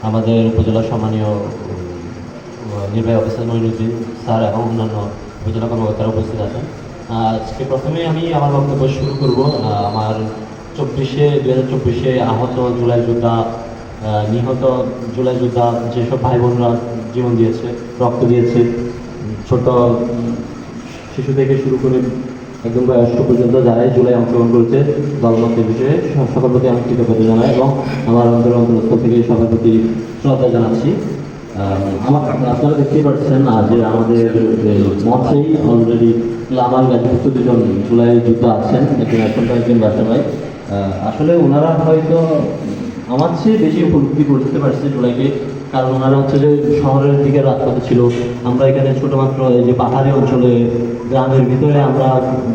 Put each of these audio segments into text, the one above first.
আমাদের উপজেলা সম্মানীয় নির্বাহী অফিসার মঈনুদ্দিন স্যার এবং অন্যান্য উপজেলা কর্মকর্তারা উপস্থিত আছেন। আজকে প্রথমে আমি আমার বক্তব্য শুরু করব আমার 2024 আহত জুলাই যোদ্ধা, নিহত জুলাই যোদ্ধা যেসব ভাই বোনরা জীবন দিয়েছে, রক্ত দিয়েছে, ছোট শিশু থেকে শুরু করে একদম বয়স্ক পর্যন্ত যারাই জুলাই অংশগ্রহণ করেছে দলমতের বিষয়ে সকল প্রতি আমি কৃতজ্ঞতা জানাই এবং আমার অন্তরস্থ থেকে সবার প্রতি শ্রদ্ধা জানাচ্ছি। আপনারা দেখতেই পাচ্ছেন যে আমাদের মঞ্চেই অলরেডি আমার গাজীপুর 2জন জুলাই যোদ্ধা আছেন, একজন এখনকার একজন বাসা ভাই। আসলে ওনারা হয়তো আমার চেয়ে বেশি উপলব্ধি করতে পারছে জুলাইকে, কারণ ওনারা হচ্ছে যে শহরের দিকে রাজপথে ছিল, আমরা এখানে ছোটোমাত্র এই যে পাহাড়ি অঞ্চলে গ্রামের ভিতরে আমরা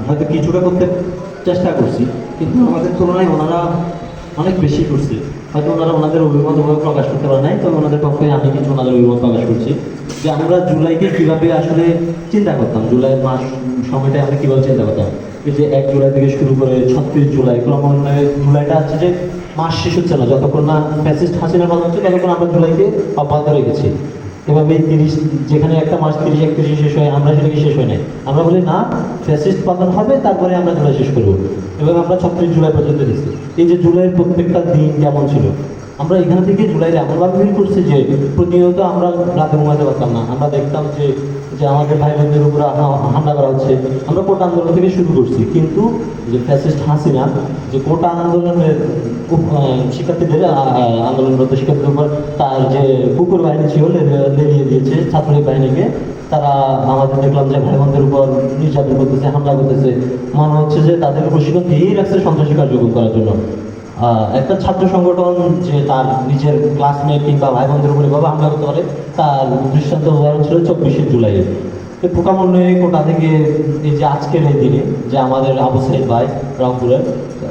হয়তো কিছুটা করতে চেষ্টা করছি, কিন্তু আমাদের তুলনায় ওনারা অনেক বেশি করছে। হয়তো ওনারা ওনাদের অভিমত প্রকাশ করতে পারে নাই, তবে ওনাদের পক্ষে আমি কিছু ওনাদের অভিমত প্রকাশ করছি যে আমরা জুলাইকে কীভাবে আসলে চিন্তা করতাম, জুলাই মাস সময়টা আমরা কীভাবে চিন্তা করতাম। এই যে 1 জুলাই থেকে শুরু করে 36 জুলাই, ক্রমান্বয়ে জুলাইটা হচ্ছে যে মাস শেষ হচ্ছে না, যতক্ষণ না ফ্যাসিস্ট হাসিনার পতন হচ্ছে ততক্ষণ আমরা জুলাইকে অব্যাহত রেখেছি। এভাবে 30 যেখানে একটা মাস 30-31 শেষ হয়, আমরা সেটাকে শেষ হয় নাই, আমরা বলি না ফ্যাসিস্ট পতন হবে তারপরে আমরা জুলাই শেষ করবো, এবং আমরা 36 জুলাই পর্যন্ত দিচ্ছি। এই যে জুলাইয়ের প্রত্যেকটা দিন কেমন ছিল, আমরা এখান থেকে জুলাইয়ের এমনভাবে ফিল করছি যে প্রতিনিয়ত আমরা রাতে ঘুমাতে পারতাম না। আমরা দেখতাম যে যে আমাদের ভাই বোনদের উপর হামলা করা হচ্ছে। আমরা কোটা আন্দোলন থেকে শুরু করছি, কিন্তু যে ফ্যাসিস্ট হাসিনা যে কোটা আন্দোলনের শিক্ষার্থীদের আন্দোলনরত শিক্ষার্থীদের উপর তার যে কুকুর বাহিনী ছিল লেলিয়ে দিয়েছে ছাত্রলীগ বাহিনীকে। তারা আমাদের দেখলাম যে ভাই বোনদের উপর নির্যাতন করতেছে, হামলা করতেছে। মনে হচ্ছে যে তাদেরকে প্রশিক্ষণ দিয়েই রাখছে সন্ত্রাসী কার্যক্রম করার জন্য। একটা ছাত্র সংগঠন যে তার নিজের ক্লাসমেট কিংবা ভাই বোনদের উপরে এভাবে হামলা করতে পারে, তার দৃষ্টান্ত উদাহরণ ছিল 24 জুলাইয়ে। পোকামন্ডলে কোটা থেকে এই যে আজকের এই দিনে যে আমাদের আবু সাইদ ভাই রংপুরের,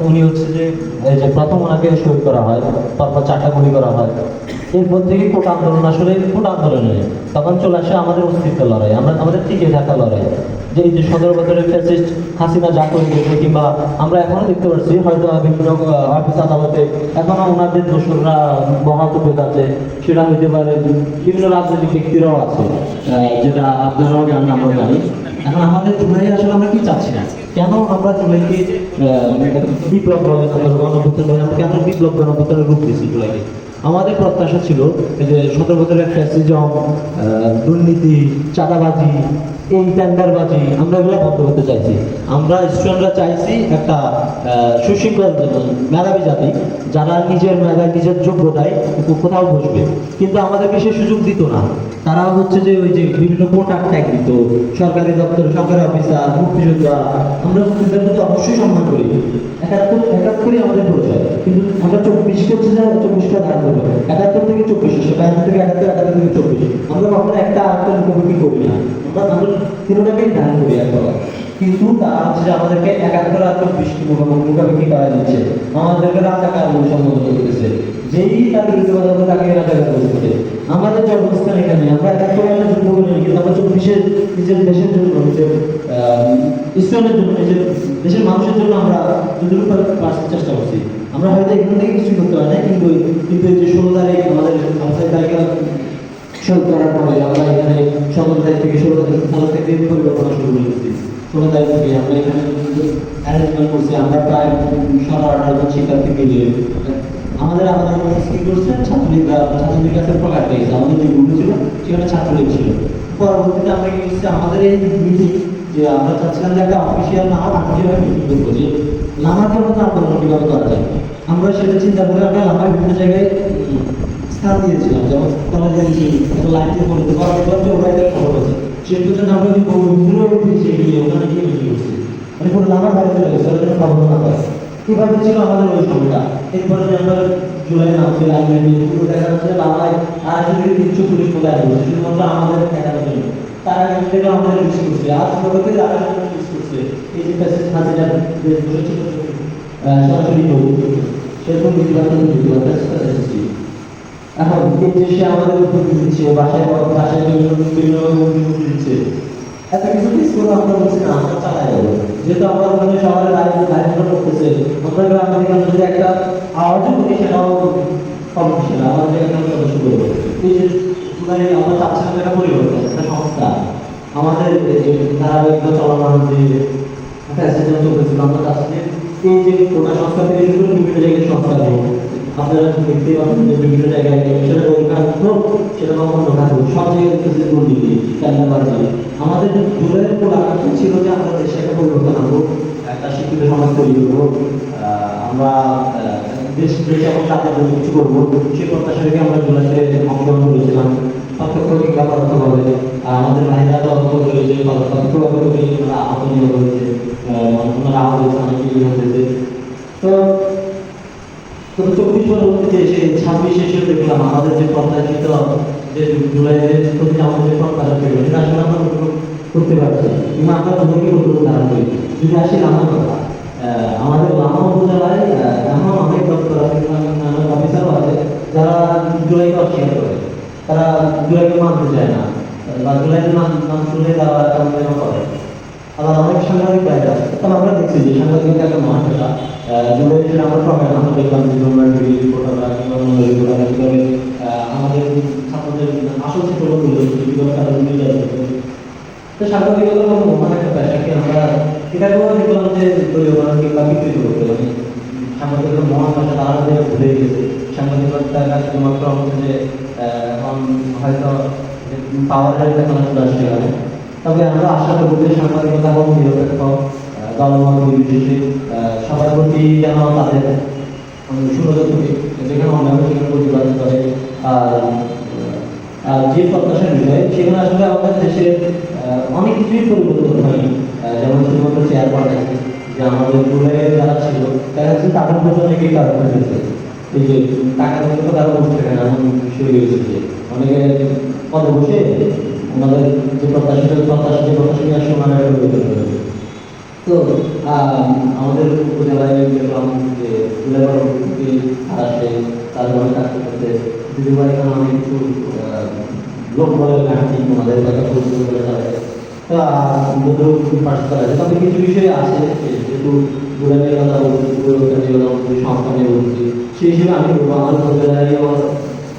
উনি হচ্ছে যে এই যে প্রথম ওনাকে শহীদ করা হয়, তারপর 4টা গুলি করা হয়। এরপর থেকে কোটা আন্দোলন আসলে কোটা আন্দোলন নেই, তখন চলে আসে আমাদের অস্তিত্ব লড়াই, আমাদের টিকে থাকা লড়াই। যে এই যে 17 বছরের ফ্যাসিস্ট হাসিনা যা করে দিয়েছে, কিংবা আমরা এখনো দেখতে পাচ্ছি হয়তো বিভিন্ন অফিস আদালতে এখনো ওনাদের দোষররা বহাল আছে, সেটা হইতে পারে বিভিন্ন রাজনৈতিক ব্যক্তিরাও আছে, যেটা আপনারাও জানেন, আমরা জানি। এখন আমাদের জুলাই আসলে আমরা কি চাচ্ছি না, কেন আমরা জুলাইকে বিপ্লব গণঅভ্যুত্থান, কেন বিপ্লব গণঅভ্যুত্থানের রূপ দিয়েছি জুলাইকে? আমাদের প্রত্যাশা ছিল যে 17 বছরের ফ্যাসিজম, দুর্নীতি, চাঁদাবাজি, এই টেন্ডারবাজি, আমরা এগুলো বন্ধ করতে চাইছি। আমরা স্টুডেন্টরা চাইছি একটা সুশৃঙ্খল মেধাবী জাতি, যারা নিজের মেধায় নিজের যোগ্যতায় কোথাও বসবে, কিন্তু আমাদেরকে সে সুযোগ দিত না। তারা হচ্ছে যে ওই যে বিভিন্ন কোটার ট্যাগ দিত, সরকারি দপ্তর, সরকারি অফিসার, মুক্তিযোদ্ধা। আমরা মুক্তিযোদ্ধার প্রতি অবশ্যই সম্মান করি, 71 আমাদের পরিচয়, কিন্তু আমরা 24 করছি যে 24টা ধারণ করবো, 71 থেকে 24, 72 থেকে 71, 71 থেকে 24। আমরা কখনো একটা আরেকটা মুখোমুখি করি না, আমরা তিনটাকেই ধারণ করি একবার। কিন্তু তারা হচ্ছে যে আমাদেরকে 71 আর 24 মুখোমুখি করা দিচ্ছে, আমাদেরকে রাজাকার বলে সম্বোধন করতেছে। যেই তার বিরুদ্ধে কথা বলে তাকে রাজাকার বলতেছে। আমাদের জন্মস্থান এখানে, আমরা 71 আমরা যুদ্ধ করি, কিন্তু আমরা 24 নিজের দেশের জন্য, নিজের ইসলামের জন্য, নিজের দেশের মানুষের জন্য আমরা যতটুকু পারার চেষ্টা করছি। আমরা হয়তো এখান থেকে কিছুই করতে পারি না, কিন্তু এই যে 16 তারিখ আমাদের 5 তারিখে শহীদ করার পরে আমরা এখানে 17 তারিখ থেকে 16 থেকে পরিকল্পনা শুরু করেছি। 16 তারিখ থেকে আমরা এখানে অ্যারেঞ্জমেন্ট করছি। আমরা প্রায় 18 জন শিক্ষার্থী মিলিয়ে আমাদের কি করছে, ছাত্রলীগ কাছে প্রকাশ পেয়েছে। আমাদের যে গ্রুপ ছিল সেখানে ছাত্রলীগ ছিল। পরবর্তীতে আমরা কি করছি, আমাদের এই মিটিং যে আমরা চাচ্ছিলাম যে একটা অফিসিয়াল নামা কিভাবে মিটিং করবো, যে নামাকে মতো আন্দোলন কীভাবে করা যায়। আমরা সেটা চিন্তা করে আমরা নামার বিভিন্ন জায়গায় স্থান দিয়েছিলাম, যেমন কলেজের একটা লাইনকে বলতে পারা যে ওরা এটা খবর আছে, সেই পর্যন্ত আমরা যদি ওখানে গিয়ে মিটিং করছি, মানে কোনো নামার বাইরে চলে গেছে, ওরা যেন খবর না পায়। কীভাবে ছিল আমাদের ওই সময়টা। এরপরে আমরা জুলাই নামছে লাইব্রেরি, পুরো দেখা যাচ্ছে বাংলায় 250-300 পুলিশ কোথায় করছে শুধুমাত্র আমাদের ঠেকানোর জন্য। তারা থেকে আমাদের মিস করছে, আর ছোটকে তারা মিস করছে। এই যে প্যাসেজ হাজিরা সরাসরি সেরকম দিতে এখন যে সে আমাদের উপর দিচ্ছে, বাসায় বিভিন্ন দিচ্ছে, এত কিছু মিস করে আমরা বলছি না, আমরা চালাই যাবো। যেহেতু আমরা ওখানে শহরে লাইভ করতেছে, আমরা গ্রামে যদি একটা আওয়াজও করি, সেটাও কম্পিটিশন আমাদের এখানে সদস্য করবো এই যে মানে আমরা চাচ্ছিলাম একটা পরিবর্তন একটা সংস্থা আমাদের এই ধারাবাহিকতা চলমান যে ফ্যাশন চলতেছিল আমরা চাচ্ছি যে এই যে কোটা সংস্থা থেকে শুরু করে বিভিন্ন জায়গায় সংস্থা নেই আপনারা দেখতেই পাচ্ছেন যে বিভিন্ন জায়গায় সেটা রোগ খাত হোক সেটা বা অন্য খাত হোক সব জায়গায় দেখতেছি দুর্নীতি চাঁদাবাজি আমাদের জুলাইয়ের মূল আকাঙ্ক্ষা ছিল যে আমরা দেশে একটা পরিবর্তন আনবো একটা শিক্ষিত সমাজ তৈরি করবো আমরা দেশ দেশে এবং তাদের জন্য কিছু করবো সেই প্রত্যাশা রেখে আমরা জুলাইতে অংশগ্রহণ করেছিলাম প্রত্যক্ষ কিংবা পরোক্ষভাবে আমাদের ভাইরা তদন্ত করেছে পরোক্ষভাবে ওনারা আহত নিয়োগ হয়েছে ওনারা আহত হয়েছে অনেকে নিয়োগ হয়েছে তো তো 24 পরবর্তীতে এসে 26 এসে দেখলাম আমাদের যে প্রত্যাশিত যে জুলাইয়ের প্রতি আমাদের যে প্রত্যাশা ছিল সেটা আসলে আমরা করতে পারছি কিংবা আমরা ওদেরকে কতটুকু ধারণ করি যদি আসি আমার কথা আমাদের লামা উপজেলায় এমন অনেক দপ্তর আছে অফিসারও আছে যারা জুলাইকে অস্বীকার করে তারা জুলাইকে মানতে চায় না বা জুলাইয়ের নাম শুনলে তারা কেমন করে আবার অনেক সাংবাদিক বাইরে আছে তবে আমরা দেখছি যে সাংবাদিকতা একটা মহান পেশা জুলাই যে আমরা প্রকাশ আমরা দেখলাম যে জুলাই রিপোর্টাররা কিংবা অন্য রিপোর্টাররা কীভাবে আমাদের ছাত্রদের আসল চিত্রগুলো কীভাবে তারা তো সাংবাদিকতার মতো মহান একটা পেশাকে আমরা এটাকেও দেখলাম যে দলীয়করণ কিংবা বিকৃত করতে মানে সাংবাদিকতার মহান পেশা তারা ভুলে গেছে সাংবাদিকতার কাজ শুধুমাত্র হচ্ছে যে এখন হয়তো পাওয়ারের একটা কোনো চলে আসতে পারে তবে আমরা আশা করব যে সাংবাদিকতা হোক নিরপেক্ষ দলমত নির্বিশেষে সবার প্রতি যেন তাদের সুযোগ যেখানে অন্যান্য সেখানে প্রতিবাদ করে আর যে প্রত্যাশার বিষয় সেখানে আসলে আমাদের দেশের অনেক কিছুই পরিবর্তন হয়নি যেমন শুধুমাত্র চেয়ার পাওয়া গেছে যে আমাদের জুলাইয়ে যারা ছিল দেখা যাচ্ছে টাকার মতো অনেকেই কাজ করেছে এই যে টাকার মতো তারা বসে থাকে না এমন বিষয় হয়ে গেছে অনেকে পদে বসে ওনাদের যে প্রত্যাশা নিয়ে আসলে ওনারা পরিবর্তন করেছে তো আমাদের উপজেলায় দেখলাম যে জুলাই পরবর্তী আসে তাদের অনেক কাজ করতেছে যদিও এখানে অনেক কিছু লোক বলের ঘাটতি আমাদের কথা পরিবর্তন করে চালায় পাশ করা যায় তবে কিছু বিষয় আছে যেহেতু জুলাইয়ের কথা বলছি সংস্থা নিয়ে বলছি সেই হিসেবে আমি বলবো আমাদের উপজেলায়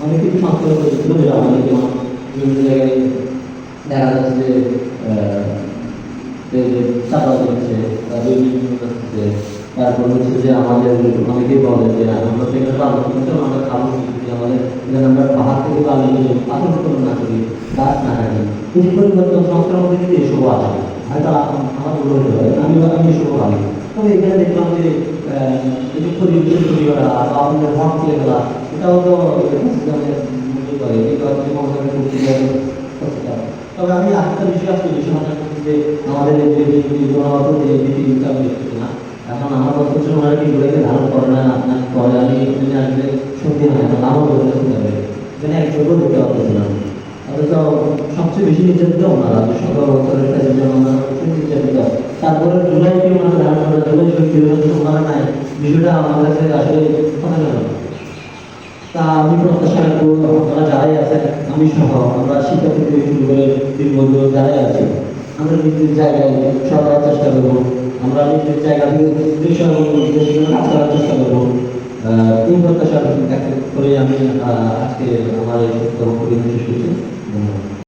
অনেক কিছু সংস্থা করেছিল যেটা আমাদের যেমন বিভিন্ন জায়গায় দেখা যাচ্ছে যে চাঁদা দিচ্ছে তারপর হচ্ছে যে আমাদের অনেকেই বলে যে আমরা সেখানে পাবো কিন্তু আমরা খাবো আমাদের এখানে আমরা পাহাড় থেকে পানি আতঙ্ক না করি গাছ না কাটি এই পরিবর্তন সংস্কার মধ্যে কিন্তু এসবও আসে হয়তো আমার ভুল হতে পারে আমি এসবও ভাবি তবে এখানে দেখলাম যে এই যে পরিবেশ তৈরি করা বা আমাদের হক তুলে ফেলা এটাও তো করে তবে আমি আরেকটা বিষয় আসলে বিষয় যে আমাদের গুণগত যে নীতিটা আমি দেখতেছি না এখন আমার কথা হচ্ছে ওনারা কি জুলাইকে ধারণ করে না আপনার করে আমি এখানে আসলে শুনতে হয় এখন আমার বলে শুনতে হবে এখানে একজনও দেখতে পাচ্ছিলাম অথচ সবচেয়ে বেশি নির্যাতিত ওনারা 17 বছরের কাছে ওনারা নির্যাতিত তারপরে জুলাইকে ওনারা ধারণ করে জুলাই শহীদ ওনারা নাই বিষয়টা আমার কাছে আসলে কথা গেল তা আমি প্রত্যাশা রাখবো আপনারা যারাই আছেন আমি সহ আমরা শিক্ষার্থী থেকে শুরু করে দীর্ঘ যারাই আছি আমরা নিজের জায়গায় সবার চেষ্টা করবো আমরা নিজের জায়গা থেকে দেশ এবং দেশে কাজ করার চেষ্টা করবো এই প্রত্যাশা করে আমি আজকে আমার এই বক্তব্য শেষ করছি। ধন্যবাদ।